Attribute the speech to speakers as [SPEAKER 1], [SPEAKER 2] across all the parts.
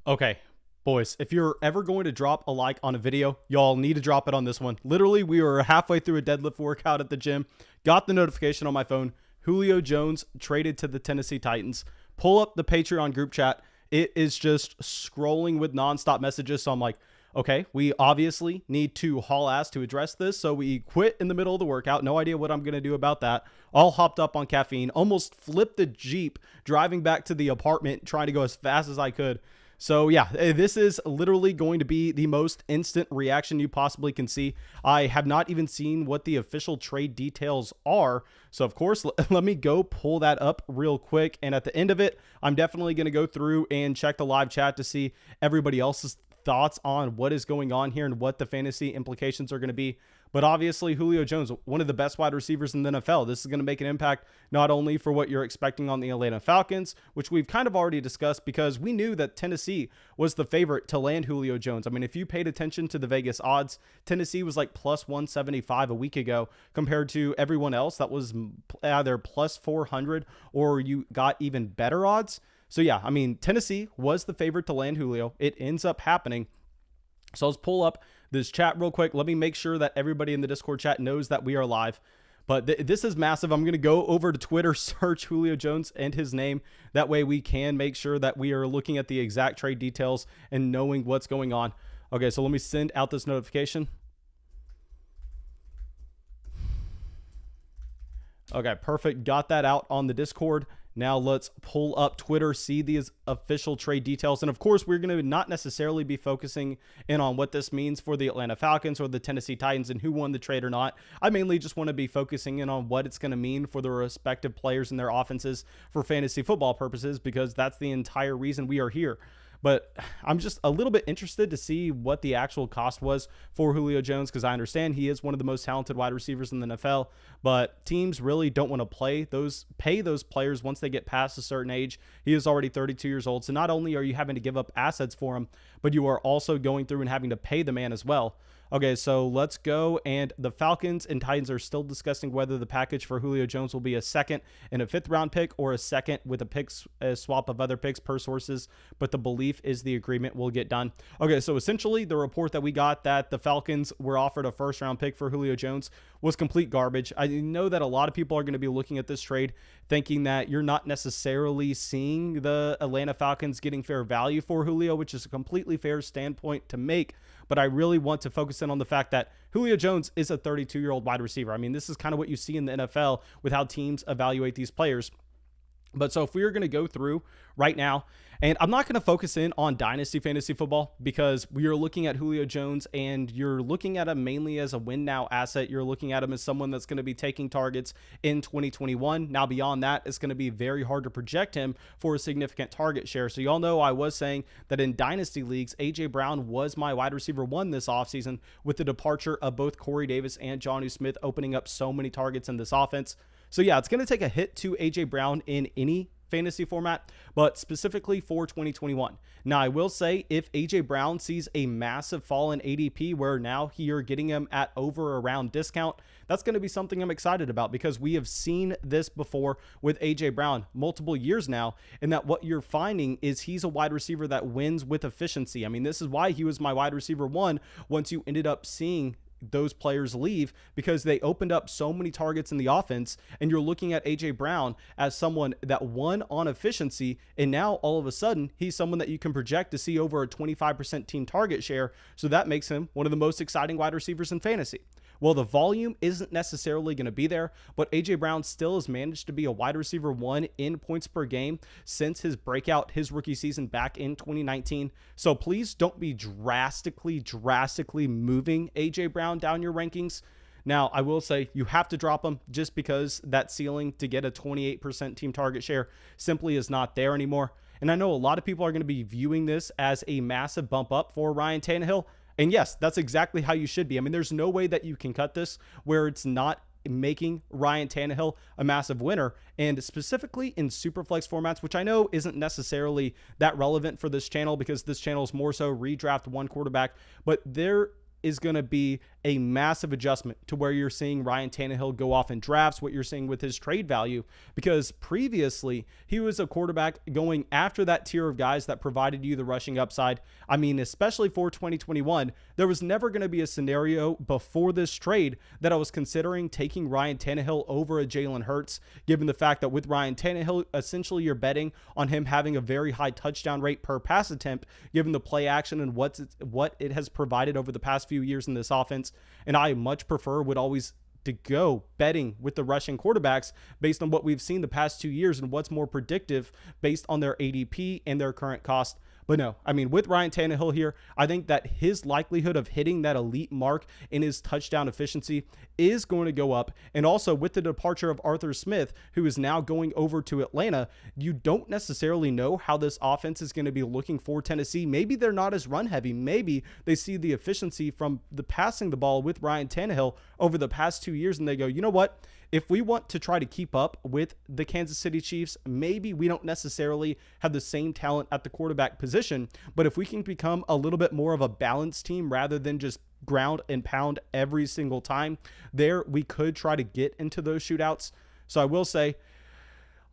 [SPEAKER 1] Okay, boys, if you're ever going to drop a like on a video, y'all need to drop it on this one. Literally, we were halfway through a deadlift workout at the gym, got the notification on my phone. Julio Jones traded to the Tennessee Titans. Pull up the Patreon group chat. It is just scrolling with nonstop messages. So I'm like, okay, we obviously need to haul ass to address this. So we quit in the middle of the workout. No idea what I'm going to do about that. All hopped up on caffeine, almost flipped the Jeep driving back to the apartment, trying to go as fast as I could. So yeah, this is literally going to be the most instant reaction you possibly can see. I have not even seen what the official trade details are. So of course, let me go pull that up real quick. And at the end of it, I'm definitely going to go through and check the live chat to see everybody else's thoughts on what is going on here and what the fantasy implications are going to be. But obviously, Julio Jones, one of the best wide receivers in the NFL. This is going to make an impact not only for what you're expecting on the Atlanta Falcons, which we've kind of already discussed because we knew that Tennessee was the favorite to land Julio Jones. I mean, if you paid attention to the Vegas odds, Tennessee was like plus 175 a week ago compared to everyone else that was either plus 400 or you got even better odds. So yeah, I mean, Tennessee was the favorite to land Julio. It ends up happening. So let's pull up this chat real quick. Let me make sure that everybody in the Discord chat knows that we are live. But this is massive. I'm going to go over to Twitter, search Julio Jones and his name. That way we can make sure that we are looking at the exact trade details and knowing what's going on. Okay, so let me send out this notification. Okay, perfect. Got that out on the Discord. Now let's pull up Twitter, see these official trade details. And of course, we're going to not necessarily be focusing in on what this means for the Atlanta Falcons or the Tennessee Titans and who won the trade or not. I mainly just want to be focusing in on what it's going to mean for the respective players and their offenses for fantasy football purposes, because that's the entire reason we are here. But I'm just a little bit interested to see what the actual cost was for Julio Jones, because I understand he is one of the most talented wide receivers in the NFL, but teams really don't want to pay those players once they get past a certain age. He is already 32 years old, so not only are you having to give up assets for him, but you are also going through and having to pay the man as well. Okay, so let's go. And the Falcons and Titans are still discussing whether the package for Julio Jones will be a second and a fifth-round pick or a second with a swap of other picks per sources. But the belief is the agreement will get done. Okay, so essentially the report that we got that the Falcons were offered a first-round pick for Julio Jones was complete garbage. I know that a lot of people are going to be looking at this trade thinking that you're not necessarily seeing the Atlanta Falcons getting fair value for Julio, which is a completely fair standpoint to make. But I really want to focus in on the fact that Julio Jones is a 32-year-old wide receiver. I mean, this is kind of what you see in the NFL with how teams evaluate these players. But so if we are going to go through right now, and I'm not going to focus in on dynasty fantasy football because we are looking at Julio Jones and you're looking at him mainly as a win now asset. You're looking at him as someone that's going to be taking targets in 2021. Now beyond that, it's going to be very hard to project him for a significant target share. So y'all know I was saying that in dynasty leagues, AJ Brown was my wide receiver one this offseason with the departure of both Corey Davis and Jonnu Smith opening up so many targets in this offense. So yeah, it's going to take a hit to AJ Brown in any fantasy format, but specifically for 2021. Now, I will say if AJ Brown sees a massive fall in ADP where now you're getting him at over around discount, that's going to be something I'm excited about because we have seen this before with AJ Brown multiple years now, and that what you're finding is he's a wide receiver that wins with efficiency. I mean, this is why he was my wide receiver one once you ended up seeing those players leave, because they opened up so many targets in the offense, and you're looking at AJ Brown as someone that won on efficiency, and now all of a sudden he's someone that you can project to see over a 25% team target share. So that makes him one of the most exciting wide receivers in fantasy. Well, the volume isn't necessarily going to be there, but AJ Brown still has managed to be a wide receiver one in points per game since his breakout, his rookie season back in 2019. So please don't be drastically moving AJ Brown down your rankings. Now, I will say you have to drop him just because that ceiling to get a 28% team target share simply is not there anymore. And I know a lot of people are going to be viewing this as a massive bump up for Ryan Tannehill. And yes, that's exactly how you should be. I mean, there's no way that you can cut this where it's not making Ryan Tannehill a massive winner. And specifically in Superflex formats, which I know isn't necessarily that relevant for this channel because this channel is more so redraft one quarterback, but there is going to be a massive adjustment to where you're seeing Ryan Tannehill go off in drafts, what you're seeing with his trade value, because previously he was a quarterback going after that tier of guys that provided you the rushing upside. I mean, especially for 2021, there was never going to be a scenario before this trade that I was considering taking Ryan Tannehill over a Jalen Hurts, given the fact that with Ryan Tannehill, essentially you're betting on him having a very high touchdown rate per pass attempt, given the play action and what it has provided over the past few years in this offense. And I much prefer, would always to go betting with the rushing quarterbacks based on what we've seen the past 2 years and what's more predictive based on their ADP and their current cost. But no, I mean, with Ryan Tannehill here, I think that his likelihood of hitting that elite mark in his touchdown efficiency is going to go up. And also with the departure of Arthur Smith, who is now going over to Atlanta, you don't necessarily know how this offense is going to be looking for Tennessee. Maybe they're not as run heavy. Maybe they see the efficiency from the passing the ball with Ryan Tannehill over the past 2 years and they go, you know what? If we want to try to keep up with the Kansas City Chiefs, maybe we don't necessarily have the same talent at the quarterback position, but if we can become a little bit more of a balanced team rather than just ground and pound every single time, there we could try to get into those shootouts. So I will say,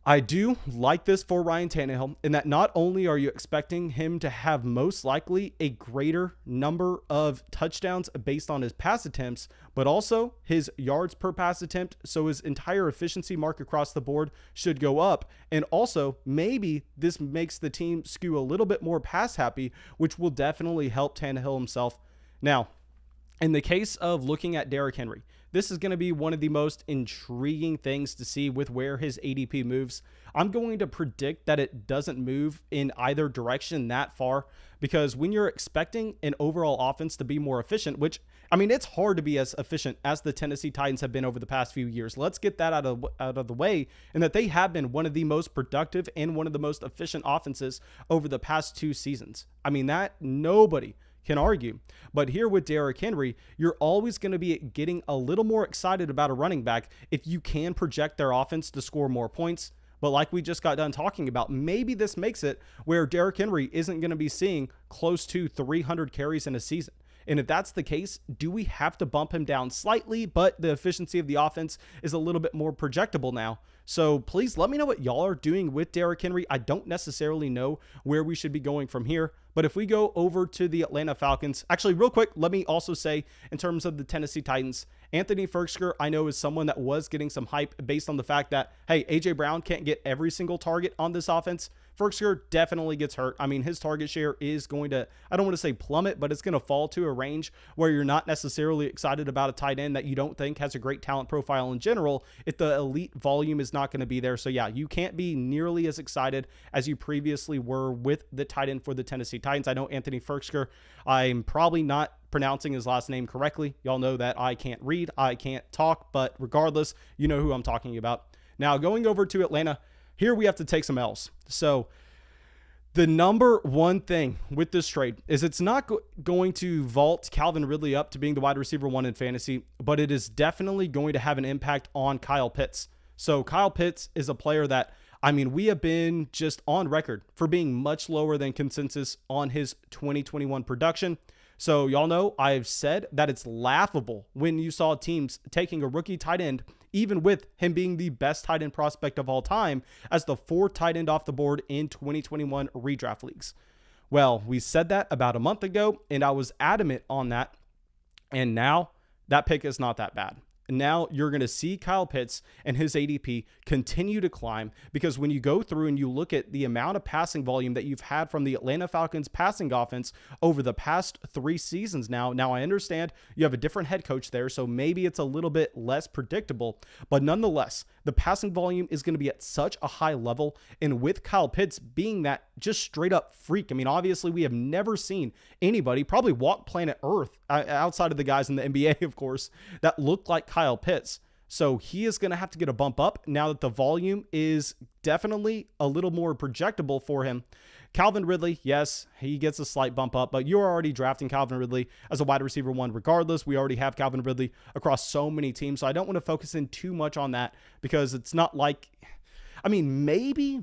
[SPEAKER 1] I do like this for Ryan Tannehill in that not only are you expecting him to have most likely a greater number of touchdowns based on his pass attempts, but also his yards per pass attempt. So his entire efficiency mark across the board should go up. And also maybe this makes the team skew a little bit more pass happy, which will definitely help Tannehill himself. Now, in the case of looking at Derrick Henry, this is going to be one of the most intriguing things to see with where his ADP moves. I'm going to predict that it doesn't move in either direction that far, because when you're expecting an overall offense to be more efficient, which, I mean, it's hard to be as efficient as the Tennessee Titans have been over the past few years. Let's get that out of the way, and that they have been one of the most productive and one of the most efficient offenses over the past 2 seasons. I mean, that nobody can argue. But here with Derrick Henry, you're always going to be getting a little more excited about a running back if you can project their offense to score more points. But like we just got done talking about, maybe this makes it where Derrick Henry isn't going to be seeing close to 300 carries in a season. And if that's the case, do we have to bump him down slightly? But the efficiency of the offense is a little bit more projectable now. So please let me know what y'all are doing with Derrick Henry. I don't necessarily know where we should be going from here. But if we go over to the Atlanta Falcons, actually real quick, let me also say in terms of the Tennessee Titans, Anthony Firkser, I know, is someone that was getting some hype based on the fact that, hey, A.J. Brown can't get every single target on this offense. Firkser definitely gets hurt. I mean, his target share is going to, I don't want to say plummet, but it's going to fall to a range where you're not necessarily excited about a tight end that you don't think has a great talent profile in general if the elite volume is not going to be there. So yeah, you can't be nearly as excited as you previously were with the tight end for the Tennessee Titans. I know Anthony Firkser, I'm probably not pronouncing his last name correctly. Y'all know that I can't read, I can't talk, but regardless, you know who I'm talking about. Now going over to Atlanta, here we have to take some L's. So the number one thing with this trade is it's not going to vault Calvin Ridley up to being the wide receiver 1 in fantasy, but it is definitely going to have an impact on Kyle Pitts. So Kyle Pitts is a player that, I mean, we have been just on record for being much lower than consensus on his 2021 production. So y'all know I've said that it's laughable when you saw teams taking a rookie tight end, even with him being the best tight end prospect of all time, as the 4th tight end off the board in 2021 redraft leagues. Well, we said that about a month ago, and I was adamant on that. And now that pick is not that bad. Now you're going to see Kyle Pitts and his ADP continue to climb, because when you go through and you look at the amount of passing volume that you've had from the Atlanta Falcons passing offense over the past 3 seasons now I understand you have a different head coach there, so maybe it's a little bit less predictable, but nonetheless, the passing volume is going to be at such a high level. And with Kyle Pitts being that just straight up freak, I mean, obviously we have never seen anybody probably walk planet Earth outside of the guys in the NBA, of course, that look like Kyle Pitts. So he is going to have to get a bump up now that the volume is definitely a little more projectable for him. Calvin Ridley, yes, he gets a slight bump up, but you're already drafting Calvin Ridley as a wide receiver 1 regardless. We already have Calvin Ridley across so many teams, so I don't want to focus in too much on that, because it's not like, I mean, maybe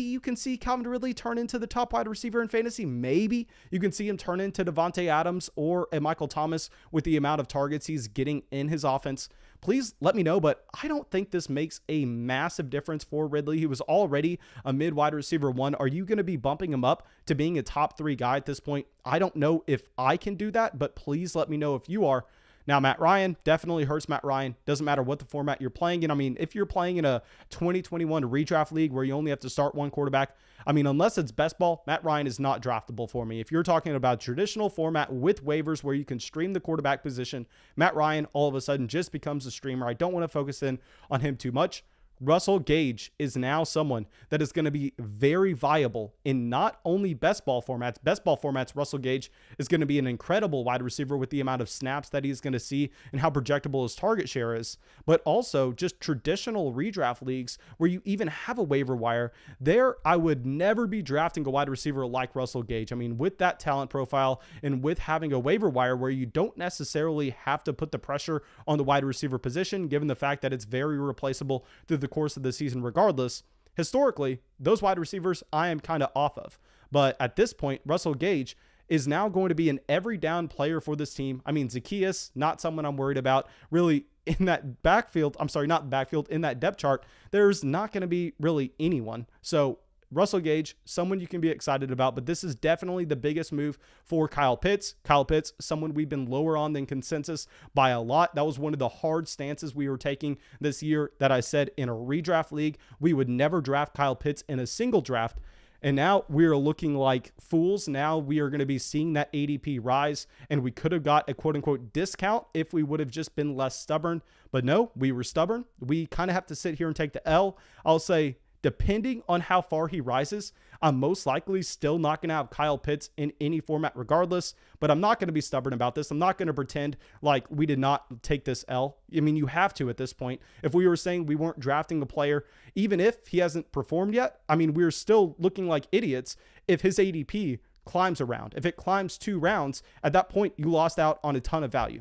[SPEAKER 1] you can see Calvin Ridley turn into the top wide receiver in fantasy. Maybe you can see him turn into Devontae Adams or a Michael Thomas with the amount of targets he's getting in his offense. Please let me know, but I don't think this makes a massive difference for Ridley. He was already a mid wide receiver 1. Are you going to be bumping him up to being a top 3 guy at this point? I don't know if I can do that, but please let me know if you are. Now, Matt Ryan definitely hurts Matt Ryan. Doesn't matter what the format you're playing in. I mean, if you're playing in a 2021 redraft league where you only have to start one quarterback, I mean, unless it's best ball, Matt Ryan is not draftable for me. If you're talking about traditional format with waivers where you can stream the quarterback position, Matt Ryan all of a sudden just becomes a streamer. I don't want to focus in on him too much. Russell Gage is now someone that is going to be very viable in not only best ball formats. Russell Gage is going to be an incredible wide receiver with the amount of snaps that he's going to see and how projectable his target share is, but also just traditional redraft leagues where you even have a waiver wire there. I would never be drafting a wide receiver like Russell Gage. I mean, with that talent profile and with having a waiver wire where you don't necessarily have to put the pressure on the wide receiver position, given the fact that it's very replaceable through the course of the season regardless. Historically, those wide receivers I am kind of off of. But at this point, Russell Gage is now going to be an every down player for this team. I mean, Zacchaeus, not someone I'm worried about really in that backfield. I'm sorry, not backfield, in that depth chart. There's not going to be really anyone. So Russell Gage, someone you can be excited about, but this is definitely the biggest move for Kyle Pitts. Kyle Pitts, someone we've been lower on than consensus by a lot. That was one of the hard stances we were taking this year that I said in a redraft league, we would never draft Kyle Pitts in a single draft. And now we're looking like fools. Now we are going to be seeing that ADP rise, and we could have got a quote unquote discount if we would have just been less stubborn. But no, we were stubborn. We kind of have to sit here and take the L. I'll say, depending on how far he rises, I'm most likely still not going to have Kyle Pitts in any format regardless, but I'm not going to be stubborn about this. I'm not going to pretend like we did not take this L. I mean, you have to at this point. If we were saying we weren't drafting a player, even if he hasn't performed yet, I mean, we're still looking like idiots if his ADP climbs a round. If it climbs 2 rounds, at that point, you lost out on a ton of value.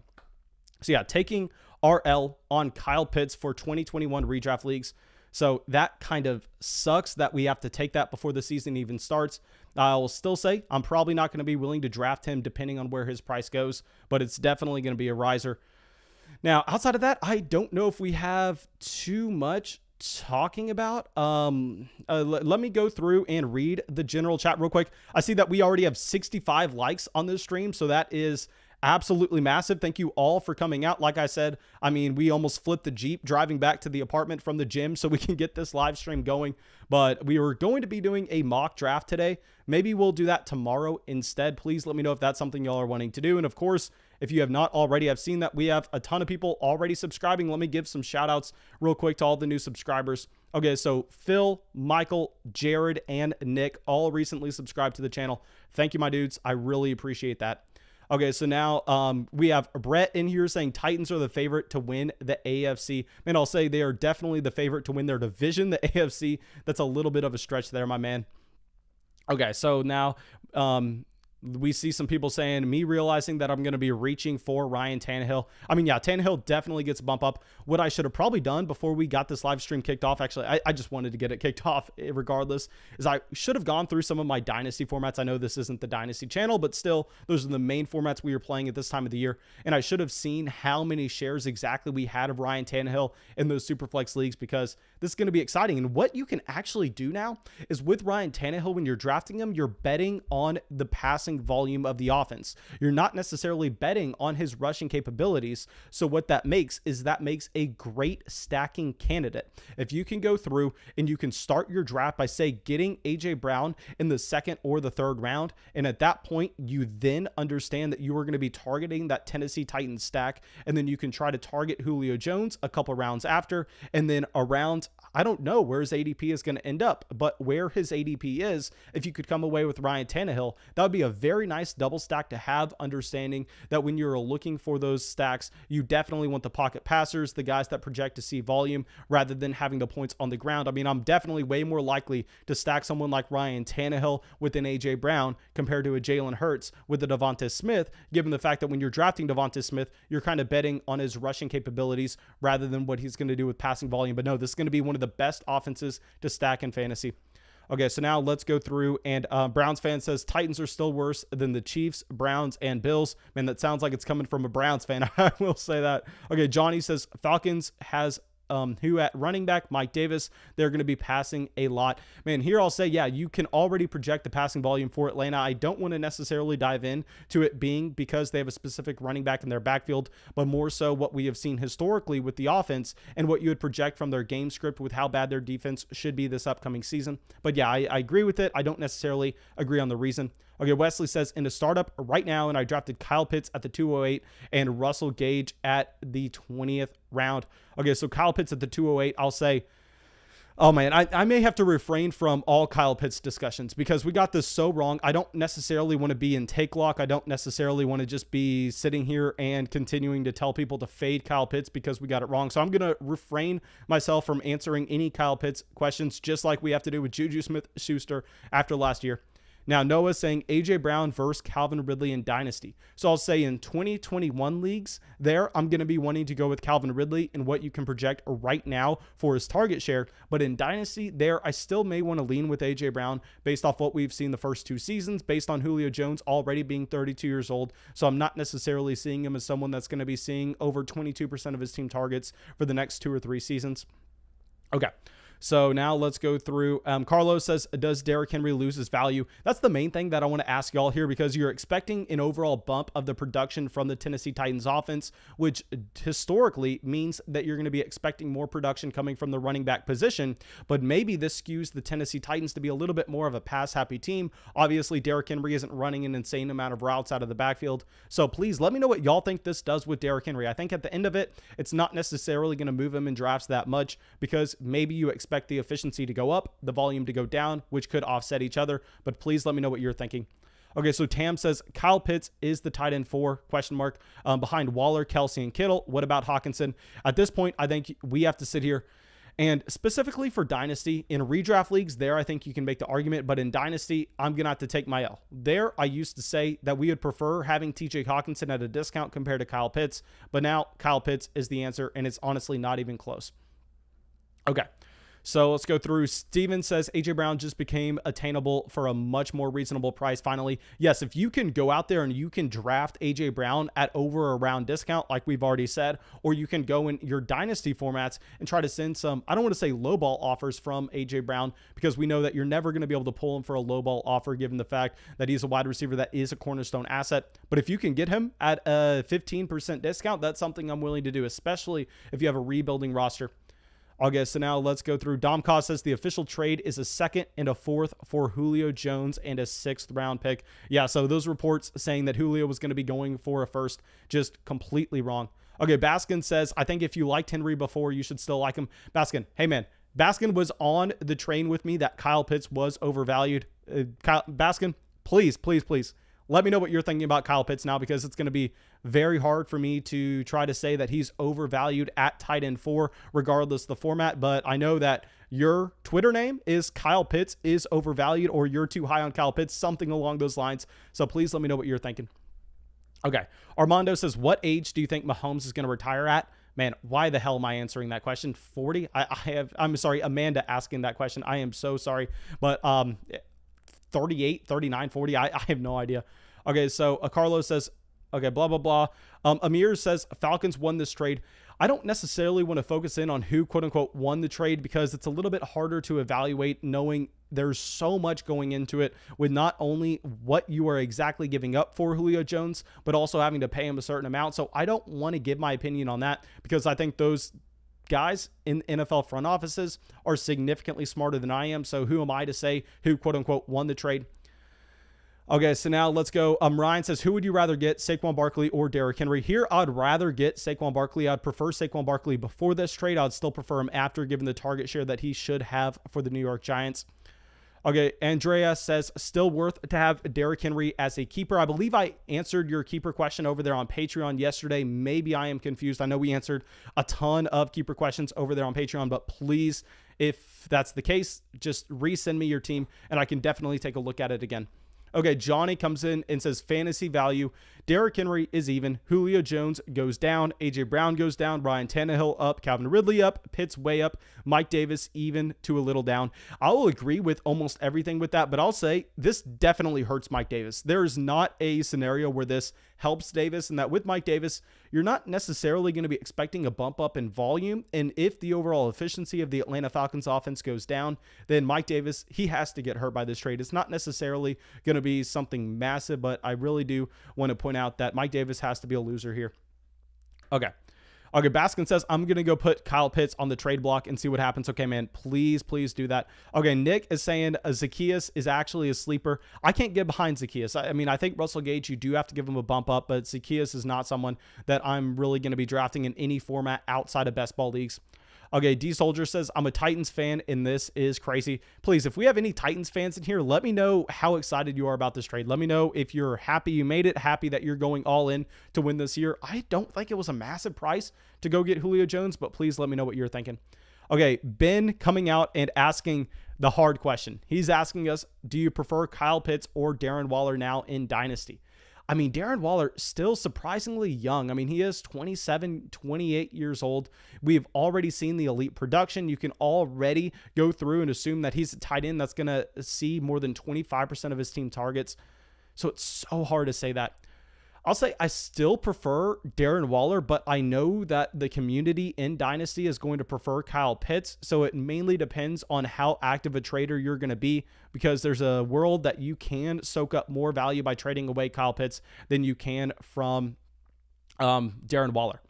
[SPEAKER 1] So yeah, taking RL on Kyle Pitts for 2021 redraft leagues. So that kind of sucks that we have to take that before the season even starts. I will still say I'm probably not going to be willing to draft him depending on where his price goes, but it's definitely going to be a riser. Now, outside of that, I don't know if we have too much talking about. Let me go through and read the general chat real quick. I see that we already have 65 likes on this stream, so that is absolutely massive. Thank you all for coming out. Like I said, I mean, we almost flipped the Jeep driving back to the apartment from the gym so we can get this live stream going. But we were going to be doing a mock draft today. Maybe we'll do that tomorrow instead. Please let me know if that's something y'all are wanting to do. And of course, if you have not already, I've seen that we have a ton of people already subscribing. Let me give some shout outs real quick to all the new subscribers. Okay, so Phil, Michael, Jared, and Nick all recently subscribed to the channel. Thank you, my dudes. I really appreciate that. Okay, so now we have Brett in here saying Titans are the favorite to win the AFC. Man, I'll say they are definitely the favorite to win their division, the AFC. That's a little bit of a stretch there, my man. Okay, so now we see some people saying, me realizing that I'm going to be reaching for Ryan Tannehill. I mean, yeah, Tannehill definitely gets a bump up. What I should have probably done before we got this live stream kicked off, actually, I just wanted to get it kicked off regardless, is I should have gone through some of my dynasty formats. I know this isn't the dynasty channel, but still, those are the main formats we were playing at this time of the year. And I should have seen how many shares exactly we had of Ryan Tannehill in those Superflex leagues, because this is going to be exciting. And what you can actually do now is with Ryan Tannehill, when you're drafting him, you're betting on the passing volume of the offense. You're not necessarily betting on his rushing capabilities. So what that makes is that makes a great stacking candidate. If you can go through and you can start your draft by, say, getting AJ Brown in the 2nd or the 3rd round, and at that point you then understand that you are going to be targeting that Tennessee Titans stack, and then you can try to target Julio Jones a couple rounds after, and then around, I don't know where his ADP is going to end up, but where his ADP is, if you could come away with Ryan Tannehill, that would be a very nice double stack to have, understanding that when you're looking for those stacks, you definitely want the pocket passers, the guys that project to see volume rather than having the points on the ground. I mean, I'm definitely way more likely to stack someone like Ryan Tannehill with an AJ Brown compared to a Jalen Hurts with a Devonta Smith, given the fact that when you're drafting Devonta Smith, you're kind of betting on his rushing capabilities rather than what he's going to do with passing volume. But no, this is going to be one of the best offenses to stack in fantasy. Okay, so now let's go through, and Browns fan says Titans are still worse than the Chiefs, Browns, and Bills. Man, that sounds like it's coming from a Browns fan. I will say that. Okay, Johnny says Falcons has who at running back, Mike Davis. They're going to be passing a lot. Man, here I'll say, yeah, you can already project the passing volume for Atlanta. I don't want to necessarily dive in to it being because they have a specific running back in their backfield, but more so what we have seen historically with the offense and what you would project from their game script with how bad their defense should be this upcoming season. But yeah, I agree with it. I don't necessarily agree on the reason. Okay, Wesley says, in a startup right now, and I drafted Kyle Pitts at the 208 and Russell Gage at the 20th round. Okay, so Kyle Pitts at the 208, I'll say, oh man, I may have to refrain from all Kyle Pitts discussions because we got this so wrong. I don't necessarily want to be in take lock. I don't necessarily want to just be sitting here and continuing to tell people to fade Kyle Pitts because we got it wrong. So I'm going to refrain myself from answering any Kyle Pitts questions, just like we have to do with Juju Smith-Schuster after last year. Now, Noah's saying A.J. Brown versus Calvin Ridley in Dynasty. So I'll say in 2021 leagues there, I'm going to be wanting to go with Calvin Ridley and what you can project right now for his target share. But in Dynasty there, I still may want to lean with A.J. Brown based off what we've seen the first 2 seasons, based on Julio Jones already being 32 years old. So I'm not necessarily seeing him as someone that's going to be seeing over 22% of his team targets for the next 2 or 3 seasons. Okay. So now let's go through. Carlos says, does Derrick Henry lose his value? That's the main thing that I want to ask y'all here because you're expecting an overall bump of the production from the Tennessee Titans offense, which historically means that you're going to be expecting more production coming from the running back position. But maybe this skews the Tennessee Titans to be a little bit more of a pass-happy team. Obviously, Derrick Henry isn't running an insane amount of routes out of the backfield. So please let me know what y'all think this does with Derrick Henry. I think at the end of it, it's not necessarily going to move him in drafts that much because maybe you expect the efficiency to go up, the volume to go down, which could offset each other. But please let me know what you're thinking. Okay, so Tam says Kyle Pitts is the tight end 4 ? Behind Waller, Kelsey, and Kittle. What about Hawkinson? At this point, I think we have to sit here and specifically for Dynasty in redraft leagues there, I think you can make the argument, but in Dynasty, I'm going to have to take my L. There, I used to say that we would prefer having TJ Hawkinson at a discount compared to Kyle Pitts, but now Kyle Pitts is the answer, and it's honestly not even close. Okay. So let's go through. Steven says A.J. Brown just became attainable for a much more reasonable price finally. Yes, if you can go out there and you can draft A.J. Brown at over a round discount, like we've already said, or you can go in your dynasty formats and try to send some, I don't want to say lowball offers from A.J. Brown because we know that you're never going to be able to pull him for a lowball offer given the fact that he's a wide receiver that is a cornerstone asset. But if you can get him at a 15% discount, that's something I'm willing to do, especially if you have a rebuilding roster. Okay, so now let's go through. Dom Cost says the official trade is a 2nd and a 4th for Julio Jones and a 6th round pick. Yeah, so those reports saying that Julio was going to be going for a 1st, just completely wrong. Okay, Baskin says, I think if you liked Henry before, you should still like him. Baskin, hey man, Baskin was on the train with me that Kyle Pitts was overvalued. Baskin, please, please, please. Let me know what you're thinking about Kyle Pitts now because it's going to be very hard for me to try to say that he's overvalued at tight end 4, regardless of the format. But I know that your Twitter name is Kyle Pitts is overvalued or you're too high on Kyle Pitts, something along those lines. So please let me know what you're thinking. Okay. Armando says, what age do you think Mahomes is going to retire at? Man, why the hell am I answering that question? 40? I'm sorry, Amanda asking that question. I am so sorry. But 38, 39, 40. I have no idea. Okay, so Carlos says, okay, blah, blah, blah. Amir says, Falcons won this trade. I don't necessarily want to focus in on who, quote unquote, won the trade because it's a little bit harder to evaluate knowing there's so much going into it with not only what you are exactly giving up for Julio Jones, but also having to pay him a certain amount. So I don't want to give my opinion on that because I think those guys in NFL front offices are significantly smarter than I am. So who am I to say who, quote unquote, won the trade? Okay, so now let's go. Ryan says, who would you rather get, Saquon Barkley or Derrick Henry? Here, I'd rather get Saquon Barkley. I'd prefer Saquon Barkley before this trade. I'd still prefer him after, given the target share that he should have for the New York Giants. Okay, Andrea says, still worth to have Derrick Henry as a keeper. I believe I answered your keeper question over there on Patreon yesterday. Maybe I am confused. I know we answered a ton of keeper questions over there on Patreon, but please, if that's the case, just resend me your team, and I can definitely take a look at it again. Okay, Johnny comes in and says fantasy value. Derrick Henry is even. Julio Jones goes down. A.J. Brown goes down. Ryan Tannehill up. Calvin Ridley up. Pitts way up. Mike Davis even to a little down. I will agree with almost everything with that, but I'll say this definitely hurts Mike Davis. There is not a scenario where this helps Davis, and that with Mike Davis, you're not necessarily going to be expecting a bump up in volume. And if the overall efficiency of the Atlanta Falcons offense goes down, then Mike Davis, he has to get hurt by this trade. It's not necessarily going to be something massive, but I really do want to point out that Mike Davis has to be a loser here. Okay, Baskin says, I'm going to go put Kyle Pitts on the trade block and see what happens. Okay, man, please do that. Okay, Nick is saying Zacchaeus is actually a sleeper. I can't get behind Zacchaeus. I mean, I think Russell Gage, you do have to give him a bump up, but Zacchaeus is not someone that I'm really going to be drafting in any format outside of best ball leagues. Okay, D-Soldier says, I'm a Titans fan, and this is crazy. Please, if we have any Titans fans in here, let me know how excited you are about this trade. Let me know if you're happy you made it, happy that you're going all in to win this year. I don't think it was a massive price to go get Julio Jones, but please let me know what you're thinking. Okay, Ben coming out and asking the hard question. He's asking us, do you prefer Kyle Pitts or Darren Waller now in Dynasty? I mean, Darren Waller still surprisingly young. I mean, he is 27, 28 years old. We've already seen the elite production. You can already go through and assume that he's a tight end that's going to see more than 25% of his team targets. So it's so hard to say that. I'll say I still prefer Darren Waller, but I know that the community in Dynasty is going to prefer Kyle Pitts. So it mainly depends on how active a trader you're going to be, because there's a world that you can soak up more value by trading away Kyle Pitts than you can from Darren Waller.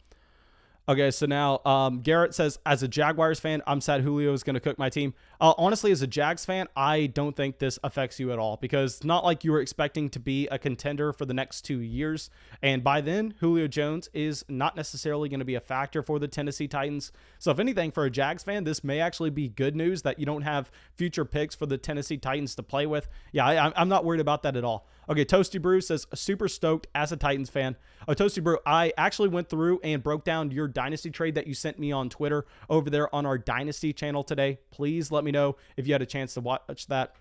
[SPEAKER 1] Okay, so now Garrett says, as a Jaguars fan, I'm sad Julio is going to cook my team. Honestly, as a Jags fan, I don't think this affects you at all, because it's not like you were expecting to be a contender for the next 2 years. And by then, Julio Jones is not necessarily going to be a factor for the Tennessee Titans. So if anything, for a Jags fan, this may actually be good news that you don't have future picks for the Tennessee Titans to play with. Yeah, I'm not worried about that at all. Okay, Toasty Brew says, super stoked as a Titans fan. Oh, Toasty Brew, I actually went through and broke down your Dynasty trade that you sent me on Twitter over there on our Dynasty channel today. Please let me know if you had a chance to watch that.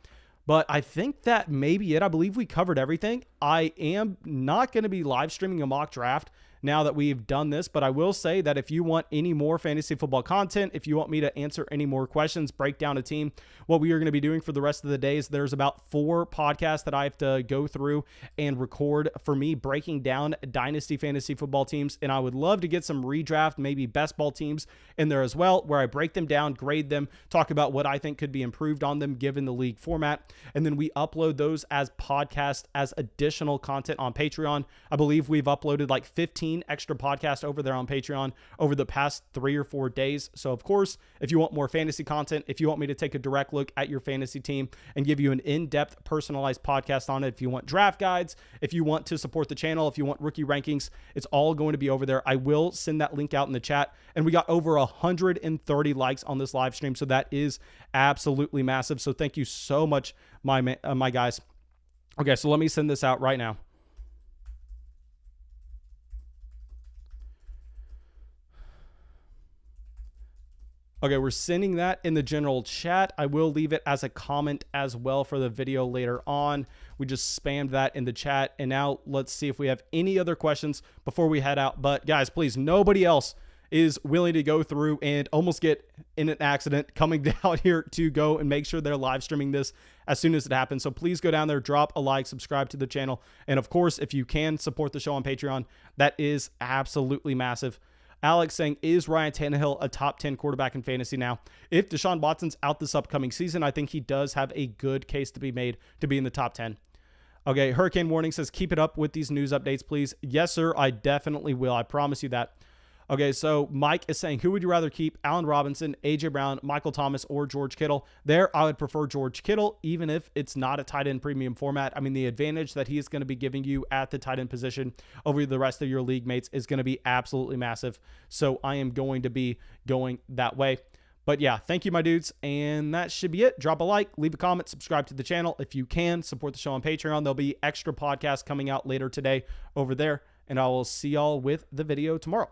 [SPEAKER 1] But I think that may be it. I believe we covered everything. I am not going to be live streaming a mock draft now that we've done this, but I will say that if you want any more fantasy football content, if you want me to answer any more questions, break down a team, what we are going to be doing for the rest of the days, there's about 4 podcasts that I have to go through and record for me breaking down Dynasty fantasy football teams. And I would love to get some redraft, maybe best ball teams in there as well, where I break them down, grade them, talk about what I think could be improved on them given the league format. And then we upload those as podcasts, as additional content on Patreon. I believe we've uploaded like 15 extra podcasts over there on Patreon over the past 3 or 4 days. So of course, if you want more fantasy content, if you want me to take a direct look at your fantasy team and give you an in-depth personalized podcast on it, if you want draft guides, if you want to support the channel, if you want rookie rankings, it's all going to be over there. I will send that link out in the chat. And we got over 130 likes on this live stream. So that is absolutely massive. So thank you so much, my guys. Okay, so let me send this out right now. Okay, we're sending that in the general chat. I will leave it as a comment as well for the video later on. We just spammed that in the chat. And now let's see if we have any other questions before we head out. But guys, please, nobody else is willing to go through and almost get in an accident coming down here to go and make sure they're live streaming this as soon as it happens. So please go down there, drop a like, subscribe to the channel. And of course, if you can support the show on Patreon, that is absolutely massive. Alex saying, is Ryan Tannehill a top 10 quarterback in fantasy now? If Deshaun Watson's out this upcoming season, I think he does have a good case to be made to be in the top 10. Okay, Hurricane Warning says, keep it up with these news updates, please. Yes, sir, I definitely will. I promise you that. Okay, so Mike is saying, who would you rather keep? Allen Robinson, A.J. Brown, Michael Thomas, or George Kittle? There, I would prefer George Kittle, even if it's not a tight end premium format. I mean, the advantage that he is going to be giving you at the tight end position over the rest of your league mates is going to be absolutely massive. So I am going to be going that way. But yeah, thank you, my dudes. And that should be it. Drop a like, leave a comment, subscribe to the channel. If you can, support the show on Patreon. There'll be extra podcasts coming out later today over there. And I will see y'all with the video tomorrow.